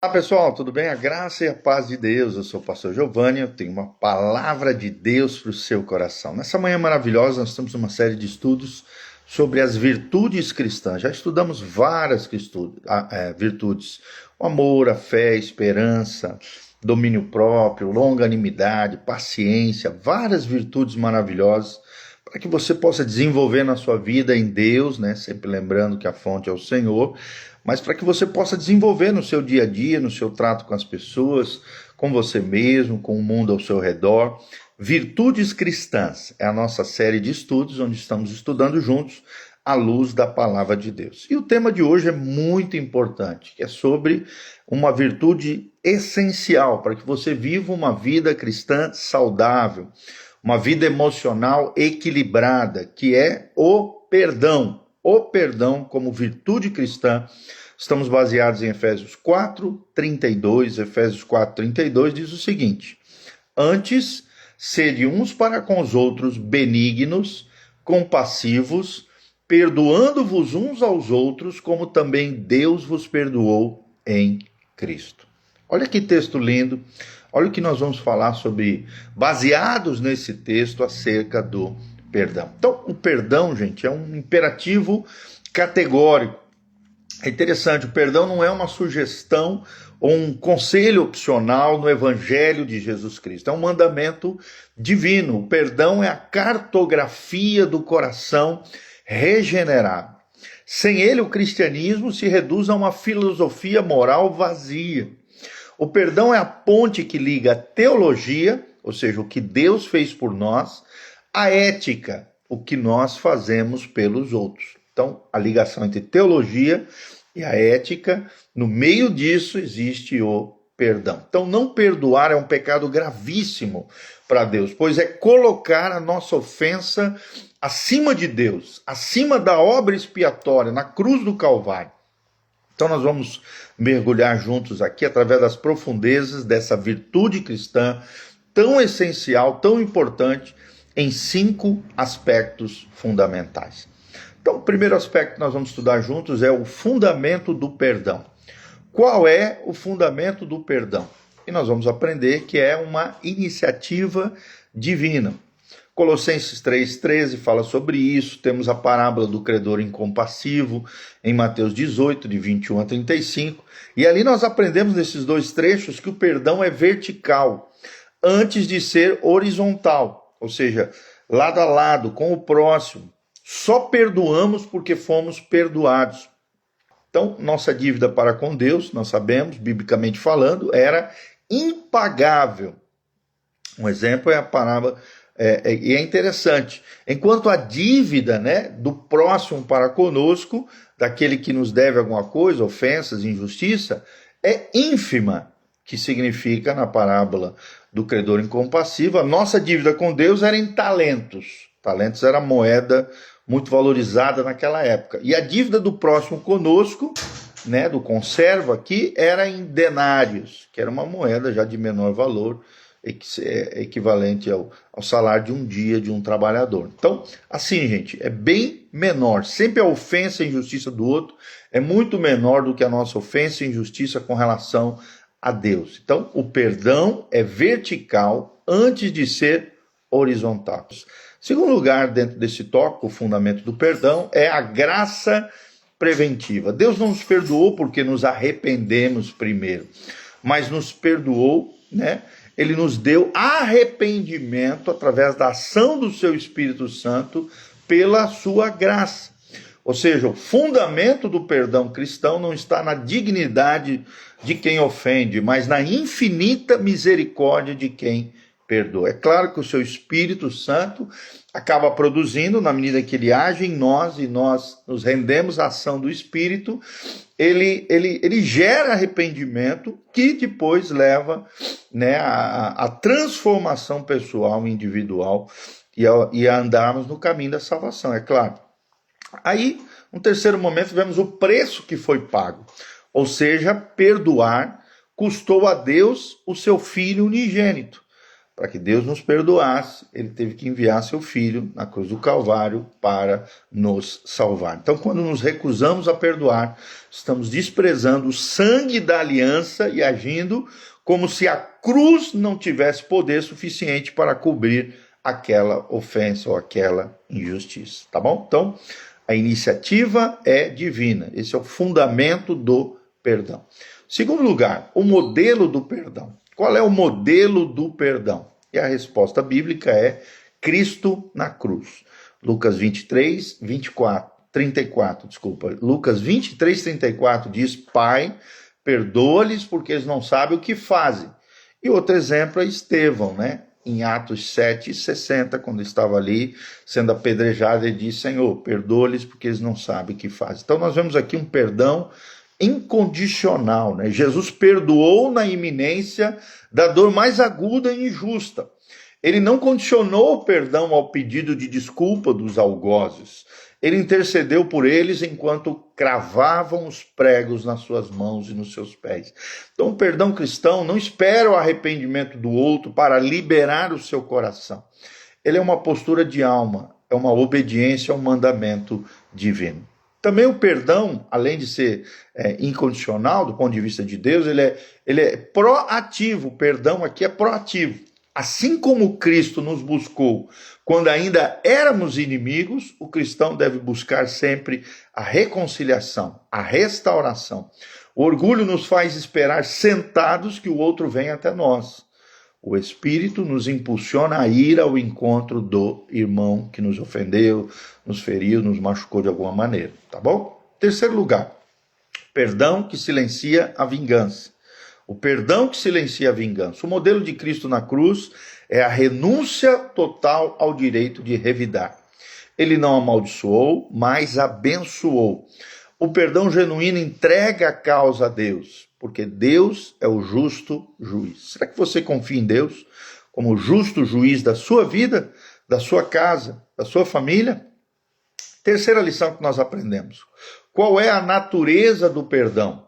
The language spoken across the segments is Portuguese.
Olá pessoal, tudo bem? A graça e a paz de Deus. Eu sou o pastor Giovanni, eu tenho uma palavra de Deus para o seu coração. Nessa manhã maravilhosa, nós estamos numa série de estudos sobre as virtudes cristãs. Já estudamos várias virtudes: o amor, a fé, a esperança, domínio próprio, longanimidade, paciência, várias virtudes maravilhosas para que você possa desenvolver na sua vida em Deus, né? Sempre lembrando que a fonte é o Senhor, mas para que você possa desenvolver no seu dia a dia, no seu trato com as pessoas, com você mesmo, com o mundo ao seu redor. Virtudes cristãs é a nossa série de estudos, onde estamos estudando juntos à luz da palavra de Deus. E o tema de hoje é muito importante, que é sobre uma virtude essencial para que você viva uma vida cristã saudável, uma vida emocional equilibrada, que é o perdão. O perdão como virtude cristã. Estamos baseados em Efésios 4:32. Efésios 4:32 diz o seguinte: antes, sede uns para com os outros benignos, compassivos, perdoando-vos uns aos outros, como também Deus vos perdoou em Cristo. Olha que texto lindo. Olha o que nós vamos falar sobre, baseados nesse texto, acerca do perdão. Então, o perdão, gente, é um imperativo categórico. É interessante, o perdão não é uma sugestão ou um conselho opcional no Evangelho de Jesus Cristo. É um mandamento divino. O perdão é a cartografia do coração regenerado. Sem ele, o cristianismo se reduz a uma filosofia moral vazia. O perdão é a ponte que liga a teologia, ou seja, o que Deus fez por nós, a ética, o que nós fazemos pelos outros. Então, a ligação entre teologia e a ética, no meio disso existe o perdão. Então, não perdoar é um pecado gravíssimo para Deus, pois é colocar a nossa ofensa acima de Deus, acima da obra expiatória, na cruz do Calvário. Então nós vamos mergulhar juntos aqui através das profundezas dessa virtude cristã tão essencial, tão importante, em 5 aspectos fundamentais. Então, o primeiro aspecto que nós vamos estudar juntos é o fundamento do perdão. Qual é o fundamento do perdão? E nós vamos aprender que é uma iniciativa divina. Colossenses 3,13 fala sobre isso. Temos a parábola do credor incompassivo em Mateus 18, de 21 a 35. E ali nós aprendemos nesses 2 trechos que o perdão é vertical, antes de ser horizontal, ou seja, lado a lado, com o próximo. Só perdoamos porque fomos perdoados. Então, nossa dívida para com Deus, nós sabemos, biblicamente falando, era impagável. Um exemplo é a parábola. E é interessante, enquanto a dívida, né, do próximo para conosco, daquele que nos deve alguma coisa, ofensas, injustiça, é ínfima, que significa, na parábola do credor incompassivo, a nossa dívida com Deus era em talentos. Talentos era moeda muito valorizada naquela época. E a dívida do próximo conosco, né, do conservo aqui, era em denários, que era uma moeda já de menor valor, equivalente ao salário de um dia de um trabalhador. Então, assim, gente, é bem menor. Sempre a ofensa e a injustiça do outro é muito menor do que a nossa ofensa e injustiça com relação a Deus. Então, o perdão é vertical antes de ser horizontal. Segundo lugar, dentro desse tópico, o fundamento do perdão é a graça preventiva. Deus não nos perdoou porque nos arrependemos primeiro, mas nos perdoou, né? Ele nos deu arrependimento através da ação do seu Espírito Santo pela sua graça. Ou seja, o fundamento do perdão cristão não está na dignidade de quem ofende, mas na infinita misericórdia de quem perdoa. É claro que o seu Espírito Santo acaba produzindo, na medida que ele age em nós e nós nos rendemos à ação do Espírito, ele gera arrependimento que depois leva, né, a transformação pessoal e individual e a andarmos no caminho da salvação, é claro. Aí, um terceiro momento, vemos o preço que foi pago, ou seja, perdoar custou a Deus o seu Filho unigênito. Para que Deus nos perdoasse, ele teve que enviar seu Filho na cruz do Calvário para nos salvar. Então, quando nos recusamos a perdoar, estamos desprezando o sangue da aliança e agindo como se a cruz não tivesse poder suficiente para cobrir aquela ofensa ou aquela injustiça, tá bom? Então, a iniciativa é divina. Esse é o fundamento do perdão. Segundo lugar, o modelo do perdão. Qual é o modelo do perdão? E a resposta bíblica é Cristo na cruz. Lucas 34. Lucas 23, 34 diz: Pai, perdoa-lhes porque eles não sabem o que fazem. E outro exemplo é Estevão, né? Em Atos 7:60, quando estava ali sendo apedrejado, ele diz: Senhor, perdoa-lhes porque eles não sabem o que fazem. Então nós vemos aqui um perdão incondicional, né? Jesus perdoou na iminência da dor mais aguda e injusta. Ele não condicionou o perdão ao pedido de desculpa dos algozes. Ele intercedeu por eles enquanto cravavam os pregos nas suas mãos e nos seus pés. Então, o perdão cristão não espera o arrependimento do outro para liberar o seu coração. Ele é uma postura de alma, é uma obediência ao mandamento divino. Também o perdão, além de ser incondicional do ponto de vista de Deus, ele é proativo. O perdão aqui é proativo. Assim como Cristo nos buscou quando ainda éramos inimigos, o cristão deve buscar sempre a reconciliação, a restauração. O orgulho nos faz esperar sentados que o outro venha até nós. O Espírito nos impulsiona a ir ao encontro do irmão que nos ofendeu, nos feriu, nos machucou de alguma maneira, tá bom? Terceiro lugar, perdão que silencia a vingança. O perdão que silencia a vingança. O modelo de Cristo na cruz é a renúncia total ao direito de revidar. Ele não amaldiçoou, mas abençoou. O perdão genuíno entrega a causa a Deus, porque Deus é o justo juiz. Será que você confia em Deus como justo juiz da sua vida, da sua casa, da sua família? Terceira lição que nós aprendemos. Qual é a natureza do perdão?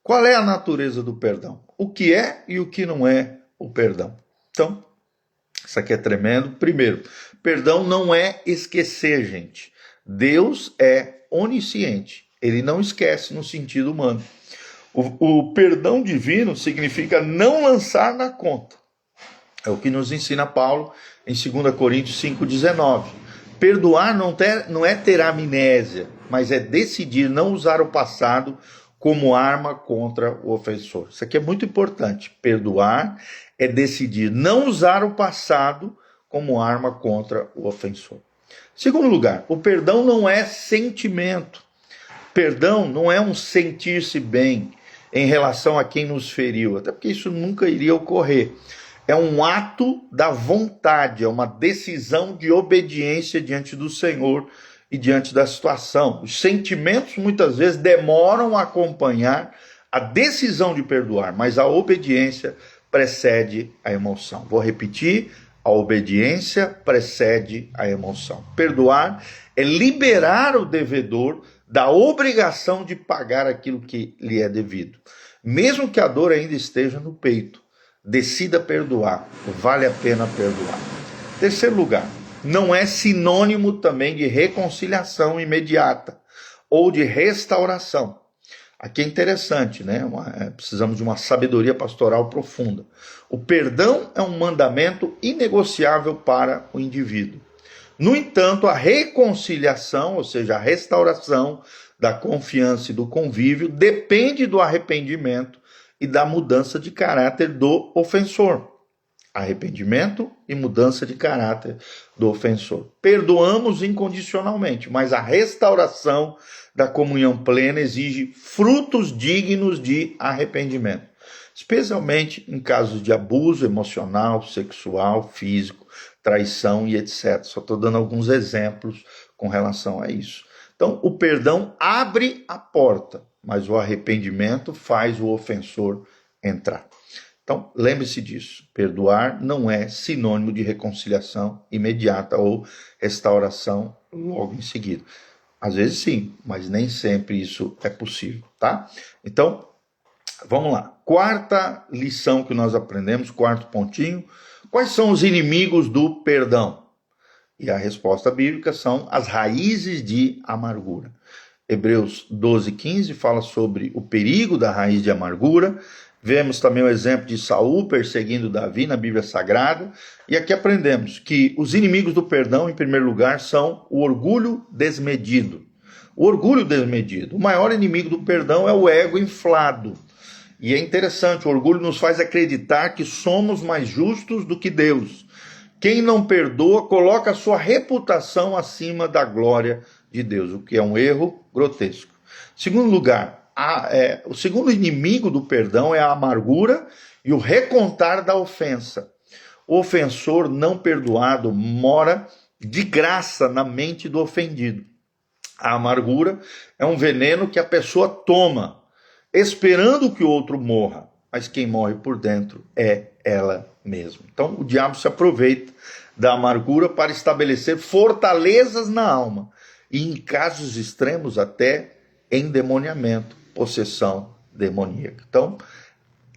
Qual é a natureza do perdão? O que é e o que não é o perdão? Então, isso aqui é tremendo. Primeiro, perdão não é esquecer, gente. Deus é onisciente. Ele não esquece no sentido humano. O perdão divino significa não lançar na conta. É o que nos ensina Paulo em 2 Coríntios 5,19. Perdoar não é ter amnésia, mas é decidir não usar o passado como arma contra o ofensor. Isso aqui é muito importante. Perdoar é decidir não usar o passado como arma contra o ofensor. Segundo lugar, o perdão não é sentimento. Perdão não é um sentir-se bem em relação a quem nos feriu, até porque isso nunca iria ocorrer. É um ato da vontade, é uma decisão de obediência diante do Senhor e diante da situação. Os sentimentos muitas vezes demoram a acompanhar a decisão de perdoar, mas a obediência precede a emoção. Vou repetir, a obediência precede a emoção. Perdoar é liberar o devedor da obrigação de pagar aquilo que lhe é devido. Mesmo que a dor ainda esteja no peito, decida perdoar, vale a pena perdoar. Terceiro lugar, não é sinônimo também de reconciliação imediata ou de restauração. Aqui é interessante, né? Precisamos de uma sabedoria pastoral profunda. O perdão é um mandamento inegociável para o indivíduo. No entanto, a reconciliação, ou seja, a restauração da confiança e do convívio, depende do arrependimento e da mudança de caráter do ofensor. Arrependimento e mudança de caráter do ofensor. Perdoamos incondicionalmente, mas a restauração da comunhão plena exige frutos dignos de arrependimento, especialmente em casos de abuso emocional, sexual, físico, traição e etc. Só estou dando alguns exemplos com relação a isso. Então, o perdão abre a porta, mas o arrependimento faz o ofensor entrar. Então, lembre-se disso. Perdoar não é sinônimo de reconciliação imediata ou restauração logo em seguida. Às vezes sim, mas nem sempre isso é possível, tá? Então, vamos lá. Quarta lição que nós aprendemos, quarto pontinho. Quais são os inimigos do perdão? E a resposta bíblica são as raízes de amargura. Hebreus 12:15 fala sobre o perigo da raiz de amargura. Vemos também o exemplo de Saul perseguindo Davi na Bíblia Sagrada. E aqui aprendemos que os inimigos do perdão, em primeiro lugar, são o orgulho desmedido. O orgulho desmedido. O maior inimigo do perdão é o ego inflado. E é interessante, o orgulho nos faz acreditar que somos mais justos do que Deus. Quem não perdoa coloca a sua reputação acima da glória de Deus, o que é um erro grotesco. Segundo lugar, o segundo inimigo do perdão é a amargura e o recontar da ofensa. O ofensor não perdoado mora de graça na mente do ofendido. A amargura é um veneno que a pessoa toma, esperando que o outro morra, mas quem morre por dentro é ela mesma. Então o diabo se aproveita da amargura para estabelecer fortalezas na alma e, em casos extremos, até endemoniamento, possessão demoníaca. Então,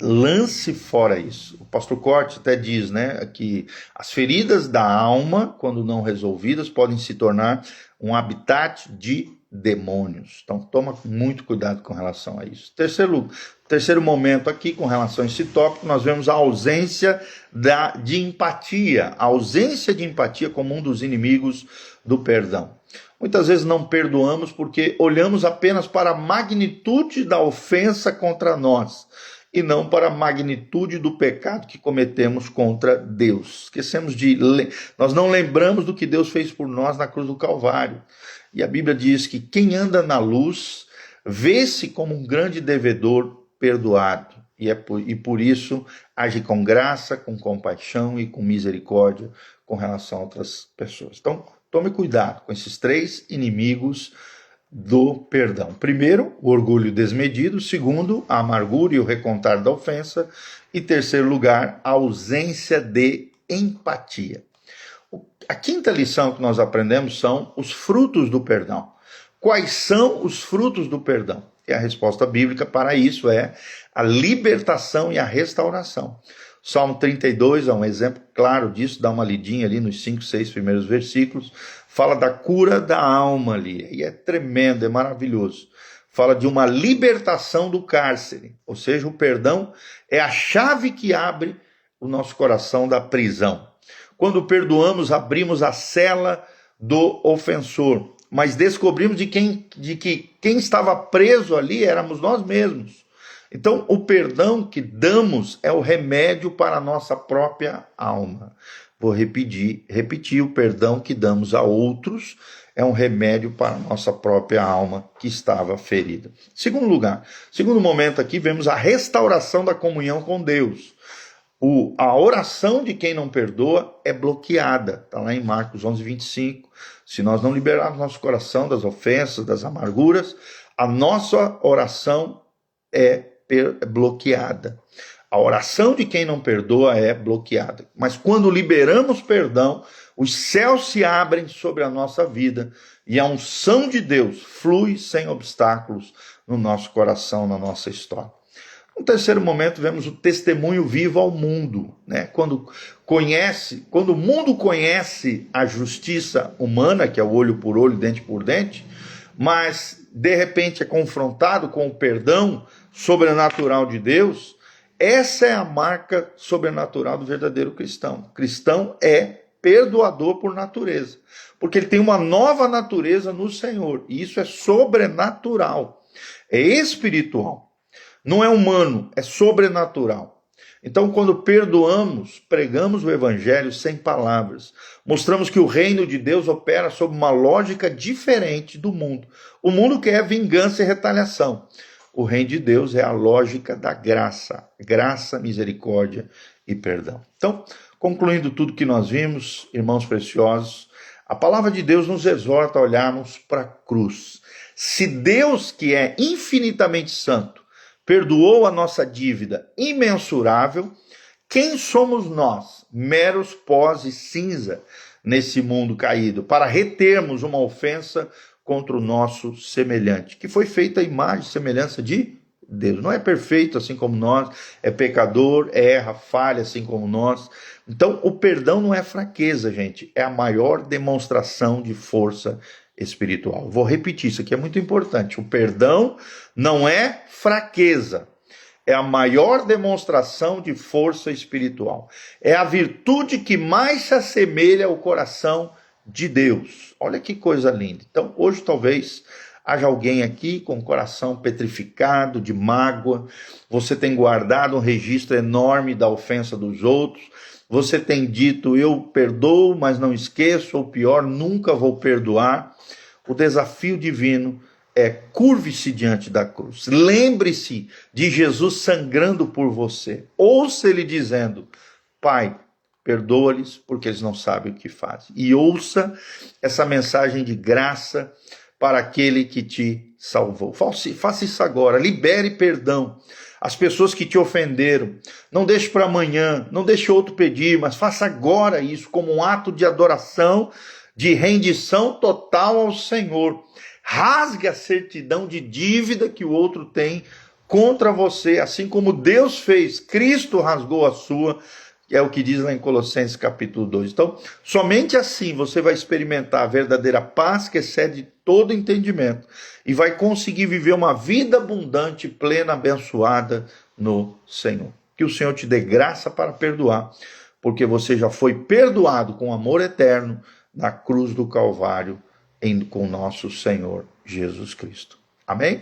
lance fora isso. O pastor Cortes até diz, que as feridas da alma, quando não resolvidas, podem se tornar um habitat de demônios. Então, toma muito cuidado com relação a isso. Terceiro momento aqui, com relação a esse tópico, nós vemos a ausência de empatia. A ausência de empatia como um dos inimigos do perdão. Muitas vezes não perdoamos porque olhamos apenas para a magnitude da ofensa contra nós e não para a magnitude do pecado que cometemos contra Deus. Nós não lembramos do que Deus fez por nós na cruz do Calvário. E a Bíblia diz que quem anda na luz vê-se como um grande devedor perdoado. E por isso age com graça, com compaixão e com misericórdia com relação a outras pessoas. Então, tome cuidado com esses três inimigos do perdão. Primeiro, o orgulho desmedido. Segundo, a amargura e o recontar da ofensa. E terceiro lugar, a ausência de empatia. A quinta lição que nós aprendemos são os frutos do perdão. Quais são os frutos do perdão? E a resposta bíblica para isso é a libertação e a restauração. Salmo 32 é um exemplo claro disso, dá uma lidinha ali nos 5, 6 primeiros versículos, fala da cura da alma ali, e é tremendo, é maravilhoso. Fala de uma libertação do cárcere, ou seja, o perdão é a chave que abre o nosso coração da prisão. Quando perdoamos, abrimos a cela do ofensor, mas descobrimos de que quem estava preso ali éramos nós mesmos. Então, o perdão que damos é o remédio para a nossa própria alma. Vou repetir, o perdão que damos a outros é um remédio para a nossa própria alma que estava ferida. Segundo momento aqui, vemos a restauração da comunhão com Deus. A oração de quem não perdoa é bloqueada. Está lá em Marcos 11:25. Se nós não liberarmos nosso coração das ofensas, das amarguras, a nossa oração é bloqueada. A oração de quem não perdoa é bloqueada. Mas quando liberamos perdão, os céus se abrem sobre a nossa vida e a unção de Deus flui sem obstáculos no nosso coração, na nossa história. No terceiro momento, vemos o testemunho vivo ao mundo. Quando o mundo conhece a justiça humana, que é o olho por olho, dente por dente, mas de repente é confrontado com o perdão sobrenatural de Deus, essa é a marca sobrenatural do verdadeiro cristão. O cristão é perdoador por natureza, porque ele tem uma nova natureza no Senhor, e isso é sobrenatural, é espiritual, não é humano, é sobrenatural. Então, quando perdoamos, pregamos o evangelho sem palavras, mostramos que o reino de Deus opera sob uma lógica diferente do mundo. O mundo quer vingança e retaliação. O reino de Deus é a lógica da graça, misericórdia e perdão. Então, concluindo tudo que nós vimos, irmãos preciosos, a palavra de Deus nos exorta a olharmos para a cruz. Se Deus, que é infinitamente santo, perdoou a nossa dívida imensurável, quem somos nós, meros pós e cinza, nesse mundo caído, para retermos uma ofensa contra o nosso semelhante, que foi feita a imagem e semelhança de Deus. Não é perfeito assim como nós, é pecador, erra, falha assim como nós. Então, o perdão não é fraqueza, gente, é a maior demonstração de força espiritual. Vou repetir, isso aqui é muito importante. O perdão não é fraqueza, é a maior demonstração de força espiritual. É a virtude que mais se assemelha ao coração de Deus. Olha que coisa linda. Então, hoje talvez haja alguém aqui com o coração petrificado, de mágoa. Você tem guardado um registro enorme da ofensa dos outros. Você tem dito, eu perdoo, mas não esqueço, ou pior, nunca vou perdoar. O desafio divino é curve-se diante da cruz. Lembre-se de Jesus sangrando por você. Ouça ele dizendo, Pai, perdoa-lhes porque eles não sabem o que fazem. E ouça essa mensagem de graça para aquele que te salvou. Faça isso agora, libere perdão às pessoas que te ofenderam. Não deixe para amanhã, não deixe outro pedir, mas faça agora isso como um ato de adoração, de rendição total ao Senhor. Rasgue a certidão de dívida que o outro tem contra você, assim como Deus fez, Cristo rasgou a sua, é o que diz lá em Colossenses capítulo 2. Então, somente assim você vai experimentar a verdadeira paz que excede todo entendimento e vai conseguir viver uma vida abundante, plena, abençoada no Senhor. Que o Senhor te dê graça para perdoar, porque você já foi perdoado com amor eterno na cruz do Calvário com nosso Senhor Jesus Cristo. Amém?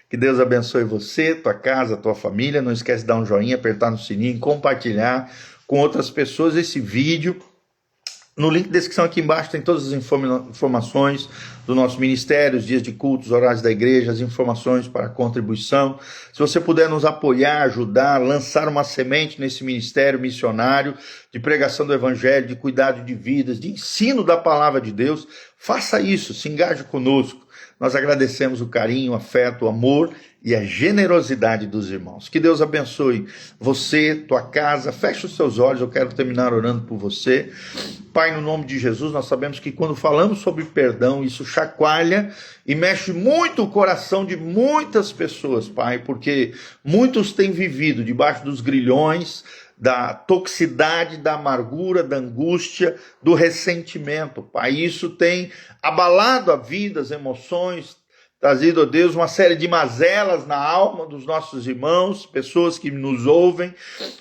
Que Deus abençoe você, tua casa, tua família. Não esquece de dar um joinha, apertar no sininho, compartilhar com outras pessoas esse vídeo. No link de descrição aqui embaixo tem todas as informações do nosso ministério, os dias de cultos, horários da igreja, as informações para contribuição. Se você puder nos apoiar, ajudar, lançar uma semente nesse ministério missionário de pregação do evangelho, de cuidado de vidas, de ensino da palavra de Deus, faça isso, se engaje conosco. Nós agradecemos o carinho, o afeto, o amor e a generosidade dos irmãos. Que Deus abençoe você, tua casa. Feche os seus olhos, eu quero terminar orando por você. Pai, no nome de Jesus, nós sabemos que quando falamos sobre perdão, isso chacoalha e mexe muito o coração de muitas pessoas, Pai, porque muitos têm vivido debaixo dos grilhões da toxicidade, da amargura, da angústia, do ressentimento, Pai. Isso tem abalado a vida, as emoções, trazido a Deus uma série de mazelas na alma dos nossos irmãos, pessoas que nos ouvem.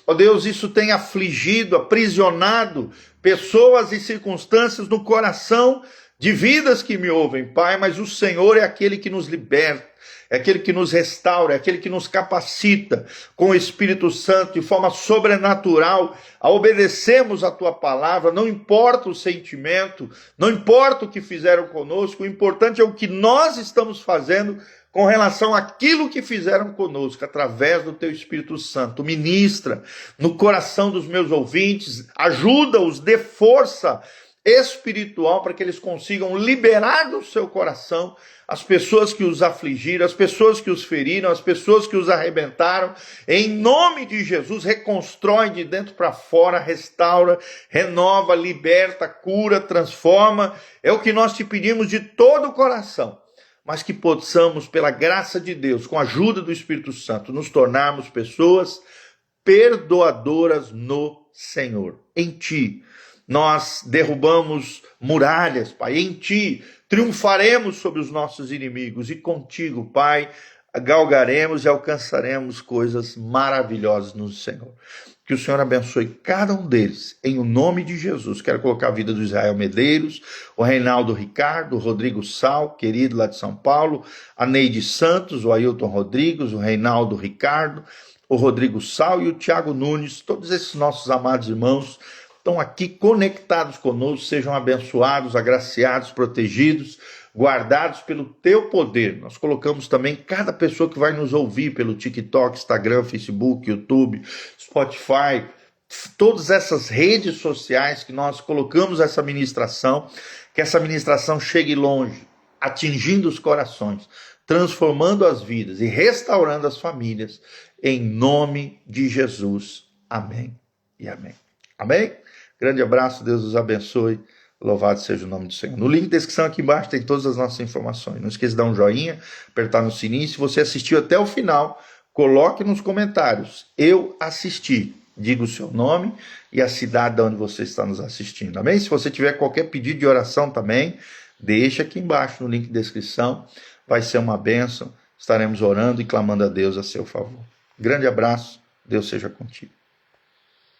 Ó Deus, isso tem afligido, aprisionado pessoas e circunstâncias no coração de vidas que me ouvem, Pai, mas o Senhor é aquele que nos liberta, é aquele que nos restaura, é aquele que nos capacita com o Espírito Santo de forma sobrenatural a obedecermos a Tua palavra. Não importa o sentimento, não importa o que fizeram conosco, o importante é o que nós estamos fazendo com relação àquilo que fizeram conosco, através do Teu Espírito Santo. Ministra no coração dos meus ouvintes, ajuda-os, dê força espiritual para que eles consigam liberar do seu coração as pessoas que os afligiram, as pessoas que os feriram, as pessoas que os arrebentaram. Em nome de Jesus, reconstrói de dentro para fora, restaura, renova, liberta, cura, transforma. É o que nós te pedimos de todo o coração, mas que possamos, pela graça de Deus, com a ajuda do Espírito Santo, nos tornarmos pessoas perdoadoras no Senhor. Em Ti nós derrubamos muralhas, Pai. Em Ti triunfaremos sobre os nossos inimigos e contigo, Pai, galgaremos e alcançaremos coisas maravilhosas no Senhor. Que o Senhor abençoe cada um deles, em o nome de Jesus. Quero colocar a vida do Israel Medeiros, o Reinaldo Ricardo, o Rodrigo Sal, querido lá de São Paulo, a Neide Santos, o Ailton Rodrigues, o Reinaldo Ricardo, o Rodrigo Sal e o Tiago Nunes. Todos esses nossos amados irmãos estão aqui conectados conosco, sejam abençoados, agraciados, protegidos, guardados pelo Teu poder. Nós colocamos também cada pessoa que vai nos ouvir pelo TikTok, Instagram, Facebook, YouTube, Spotify, todas essas redes sociais que nós colocamos essa ministração, que essa ministração chegue longe, atingindo os corações, transformando as vidas e restaurando as famílias, em nome de Jesus. Amém e amém. Amém? Grande abraço, Deus os abençoe, louvado seja o nome do Senhor. No link da descrição aqui embaixo tem todas as nossas informações. Não esqueça de dar um joinha, apertar no sininho. Se você assistiu até o final, coloque nos comentários, eu assisti. Diga o seu nome e a cidade de onde você está nos assistindo, amém? Se você tiver qualquer pedido de oração também, deixa aqui embaixo no link de descrição, vai ser uma bênção, estaremos orando e clamando a Deus a seu favor. Grande abraço, Deus seja contigo.